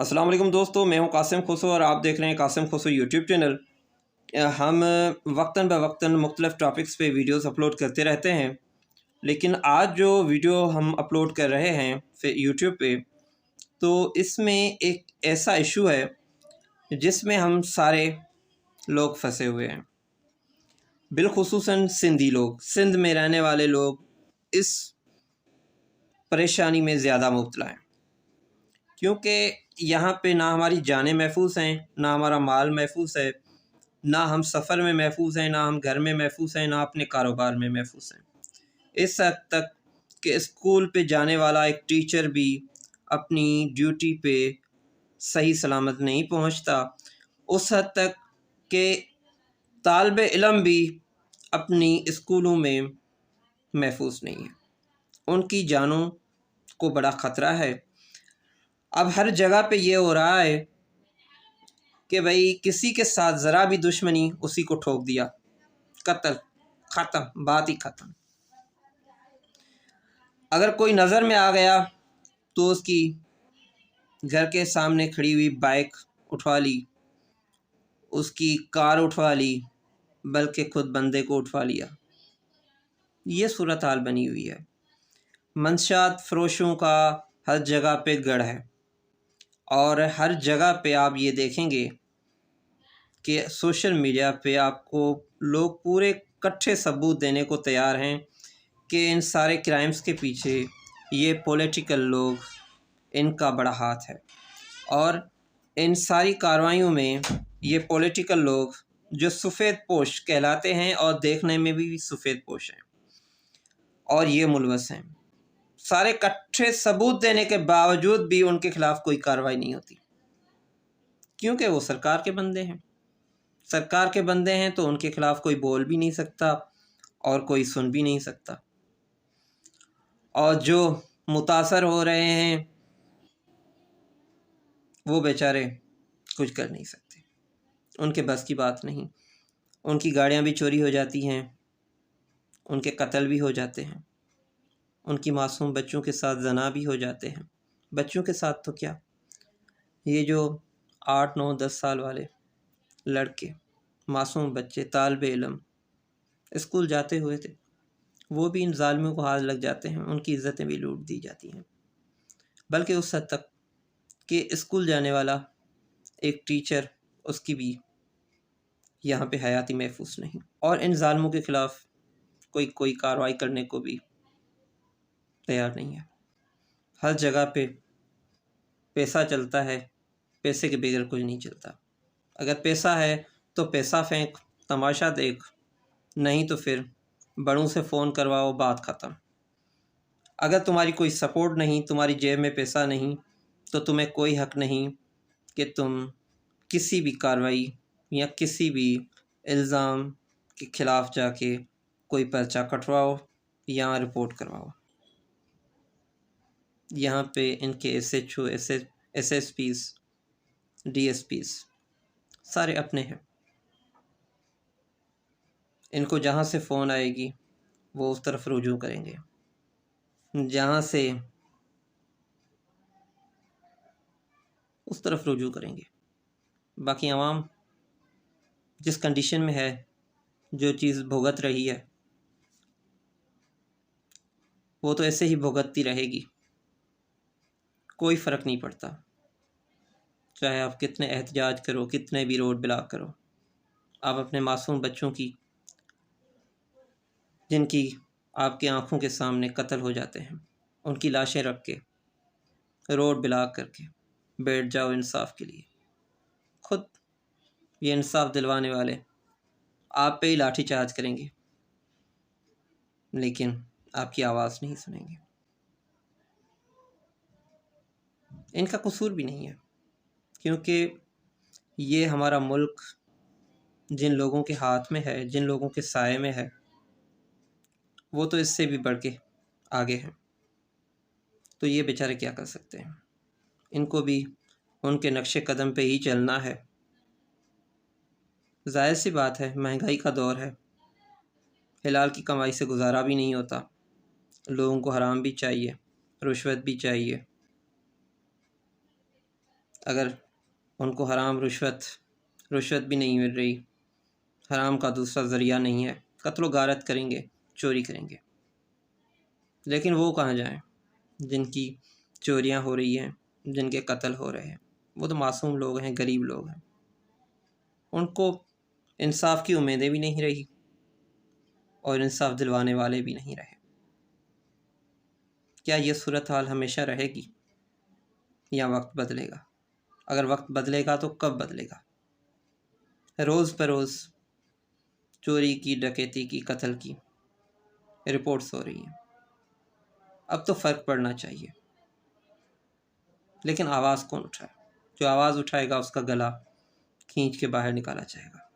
अस्सलाम वालेकुम दोस्तों, मैं हूं कासिम खुसरो और आप देख रहे हैं कासिम खुसरो यूट्यूब चैनल। हम वक्तन ब वक्तन मुख्तलिफ़ टॉपिक्स पे वीडियोस अपलोड करते रहते हैं, लेकिन आज जो वीडियो हम अपलोड कर रहे हैं फिर यूट्यूब पे, तो इसमें एक ऐसा इशू है जिसमें हम सारे लोग फंसे हुए हैं। बिलखुसूसन सिंधी लोग, सिंध में रहने वाले लोग इस परेशानी में ज़्यादा मुब्तला हैं, क्योंकि यहाँ पे ना हमारी जानें महफूज हैं, ना हमारा माल महफूज है, ना हम सफ़र में महफूज हैं, ना हम घर में महफूज हैं, ना अपने कारोबार में महफूज हैं। इस हद तक कि स्कूल पे जाने वाला एक टीचर भी अपनी ड्यूटी पे सही सलामत नहीं पहुँचता। उस हद तक कि तालिब इल्म भी अपनी स्कूलों में महफूज नहीं है, उनकी जानों को बड़ा ख़तरा है। अब हर जगह पे ये हो रहा है कि भाई किसी के साथ ज़रा भी दुश्मनी, उसी को ठोक दिया, कत्ल, ख़त्म, बात ही ख़त्म। अगर कोई नज़र में आ गया तो उसकी घर के सामने खड़ी हुई बाइक उठवा ली, उसकी कार उठवा ली, बल्कि खुद बंदे को उठवा लिया। ये सूरत हाल बनी हुई है। मंशात फ़रोशों का हर जगह पे गढ़ है, और हर जगह पे आप ये देखेंगे कि सोशल मीडिया पे आपको लोग पूरे कट्ठे सबूत देने को तैयार हैं कि इन सारे क्राइम्स के पीछे ये पॉलिटिकल लोग, इनका बड़ा हाथ है। और इन सारी कार्रवाइयों में ये पॉलिटिकल लोग जो सफ़ेद पोश कहलाते हैं और देखने में भी सफ़ेद पोश हैं और ये मुलवस हैं, सारे कट्ठे सबूत देने के बावजूद भी उनके ख़िलाफ़ कोई कार्रवाई नहीं होती, क्योंकि वो सरकार के बंदे हैं। सरकार के बंदे हैं तो उनके ख़िलाफ़ कोई बोल भी नहीं सकता और कोई सुन भी नहीं सकता। और जो मुतासर हो रहे हैं वो बेचारे कुछ कर नहीं सकते, उनके बस की बात नहीं। उनकी गाड़ियाँ भी चोरी हो जाती हैं, उनके कत्ल भी हो जाते हैं, उनकी मासूम बच्चों के साथ ज़ना भी हो जाते हैं। बच्चों के साथ तो क्या, ये जो 8, 9, 10 साल वाले लड़के, मासूम बच्चे, तालिब इल्म स्कूल जाते हुए थे, वो भी इन ज़ालिमों को हाथ लग जाते हैं, उनकी इज़्ज़तें भी लूट दी जाती हैं। बल्कि उस हद तक कि स्कूल जाने वाला एक टीचर, उसकी भी यहाँ पे हयाती महफूज नहीं, और इन ज़ालिमों के ख़िलाफ़ कोई कार्रवाई करने को भी तैयार नहीं है। हर जगह पे पैसा चलता है, पैसे के बगैर कुछ नहीं चलता। अगर पैसा है तो पैसा फेंक, तमाशा देख, नहीं तो फिर बड़ों से फ़ोन करवाओ, बात ख़त्म। अगर तुम्हारी कोई सपोर्ट नहीं, तुम्हारी जेब में पैसा नहीं, तो तुम्हें कोई हक़ नहीं कि तुम किसी भी कार्रवाई या किसी भी इल्ज़ाम के ख़िलाफ़ जाके कोई पर्चा कटवाओ या रिपोर्ट करवाओ। यहाँ पे इनके SHO, SSPs, DSPs सारे अपने हैं। इनको जहाँ से फ़ोन आएगी वो उस तरफ रुजू करेंगे, जहाँ से उस तरफ रुजू करेंगे। बाकी आवाम जिस कंडीशन में है, जो चीज़ भुगत रही है, वो तो ऐसे ही भुगतती रहेगी, कोई फ़र्क नहीं पड़ता। चाहे आप कितने एहतजाज करो, कितने भी रोड ब्लॉक करो, आप अपने मासूम बच्चों की, जिनकी आपके आँखों के सामने कत्ल हो जाते हैं, उनकी लाशें रख के, रोड ब्लॉक करके बैठ जाओ इंसाफ के लिए। खुद ये इंसाफ दिलवाने वाले आप पे ही लाठी चार्ज करेंगे, लेकिन आपकी आवाज़ नहीं सुनेंगे। इनका कसूर भी नहीं है, क्योंकि ये हमारा मुल्क जिन लोगों के हाथ में है, जिन लोगों के साए में है, वो तो इससे भी बढ़ के आगे हैं। तो ये बेचारे क्या कर सकते हैं, इनको भी उनके नक्शे कदम पे ही चलना है। ज़ाहिर सी बात है, महंगाई का दौर है, हिलाल की कमाई से गुजारा भी नहीं होता, लोगों को हराम भी चाहिए, रुश्वत भी चाहिए, اگر ان کو حرام رشوت بھی نہیں مل رہی، حرام کا دوسرا ذریعہ نہیں ہے، قتل و غارت کریں گے، چوری کریں گے۔ لیکن وہ کہاں جائیں جن کی چوریاں ہو رہی ہیں، جن کے قتل ہو رہے ہیں؟ وہ تو معصوم لوگ ہیں، غریب لوگ ہیں، ان کو انصاف کی امیدیں بھی نہیں رہی اور انصاف دلوانے والے بھی نہیں رہے۔ کیا یہ صورتحال ہمیشہ رہے گی یا وقت بدلے گا؟ اگر وقت بدلے گا تو کب بدلے گا؟ روز بروز چوری کی، ڈکیتی کی، قتل کی رپورٹس ہو رہی ہیں۔ اب تو فرق پڑنا چاہیے، لیکن آواز کون اٹھائے؟ جو آواز اٹھائے گا اس کا گلا کھینچ کے باہر نکالا جائے گا۔